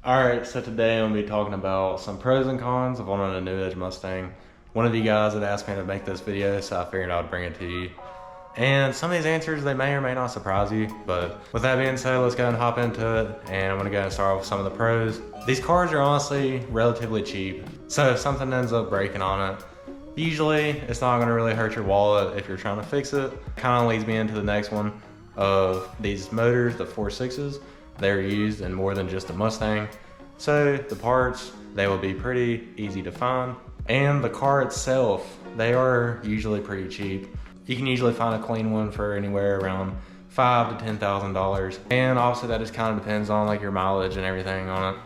Alright, so today I'm going to be talking about some pros and cons of owning a new Edge Mustang. One of you guys had asked me to make this video, so I figured I'd bring it to you. And some of these answers, they may or may not surprise you, but with that being said, let's go and hop into it, and I'm going to go and start off with some of the pros. These cars are honestly relatively cheap, so if something ends up breaking on it, usually it's not going to really hurt your wallet if you're trying to fix it. Kind of leads me into the next one of these motors, the 4.6s. They're used in more than just a Mustang, so the parts, they will be pretty easy to find. And the car itself, they are usually pretty cheap. You can usually find a clean one for anywhere around $5,000 to $10,000. And obviously that just kind of depends on like your mileage and everything on it.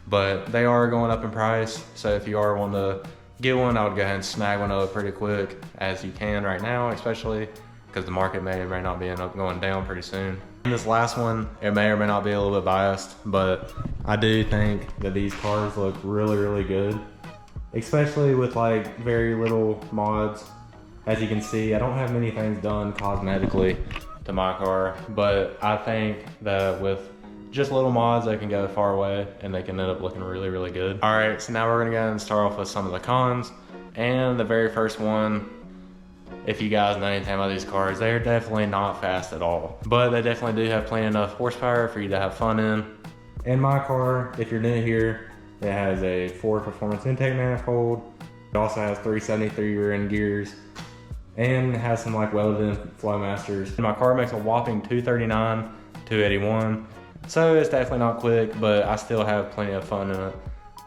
But they are going up in price, so if you are wanting to get one, I would go ahead and snag one up pretty quick as you can right now, especially because the market may or may not be end up going down pretty soon. And this last one, it may or may not be a little bit biased, but I do think that these cars look really, really good, especially with like very little mods. As you can see, I don't have many things done cosmetically to my car, but I think that with just little mods, they can go far away and they can end up looking really, really good. All right, so now we're gonna go and start off with some of the cons. And the very first one, if you guys know anything about these cars, they're definitely not fast at all, but they definitely do have plenty enough horsepower for you to have fun in. In my car, if you're new here, it has a Ford Performance intake manifold. It also has 373 rear-end gears and has some like welded-in Flowmasters. My car makes a whopping 239, 281, so it's definitely not quick, but I still have plenty of fun in it.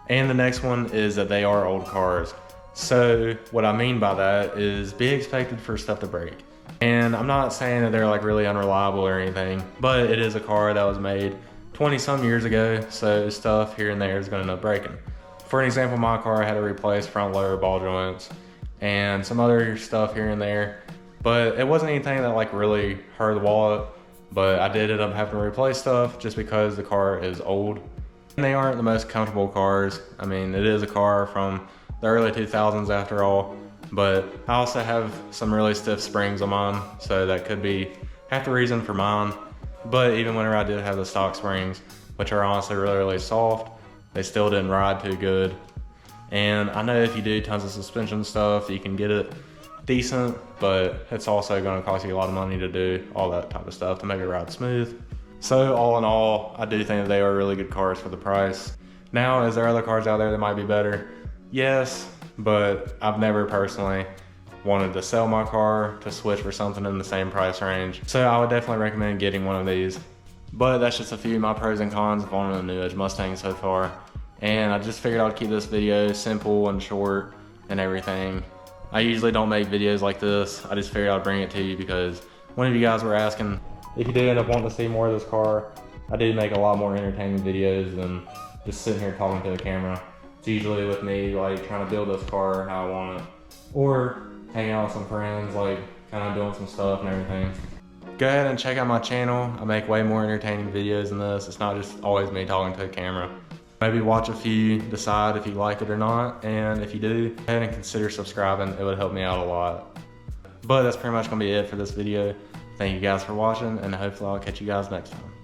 And the next one is that they are old cars. So what I mean by that is be expected for stuff to break. And I'm not saying that they're like really unreliable or anything, but it is a car that was made 20 some years ago, so stuff here and there is gonna end up breaking. For an example, my car had to replace front lower ball joints and some other stuff here and there, but it wasn't anything that like really hurt the wallet, but I did end up having to replace stuff just because the car is old. And they aren't the most comfortable cars. I mean, it is a car from the early 2000s after all, but I also have some really stiff springs on mine, so that could be half the reason for mine. But even whenever I did have the stock springs, which are honestly really, really soft, they still didn't ride too good. And I know if you do tons of suspension stuff, you can get it decent, but it's also gonna cost you a lot of money to do all that type of stuff to make it ride smooth. So all in all, I do think that they are really good cars for the price. Now, is there other cars out there that might be better? Yes, but I've never personally wanted to sell my car to switch for something in the same price range. So I would definitely recommend getting one of these. But that's just a few of my pros and cons of owning a new Edge Mustang so far. And I just figured I'd keep this video simple and short and everything. I usually don't make videos like this. I just figured I'd bring it to you because one of you guys were asking. If you do end up wanting to see more of this car, I do make a lot more entertaining videos than just sitting here talking to the camera. It's usually with me like trying to build this car how I want it, or hanging out with some friends, like kind of doing some stuff and everything. Go ahead and check out my channel. I make way more entertaining videos than this. It's not just always me talking to a camera. Maybe watch a few, decide if you like it or not, and if you do, go ahead and consider subscribing. It would help me out a lot. But that's pretty much gonna be it for this video. Thank you guys for watching, and hopefully I'll catch you guys next time.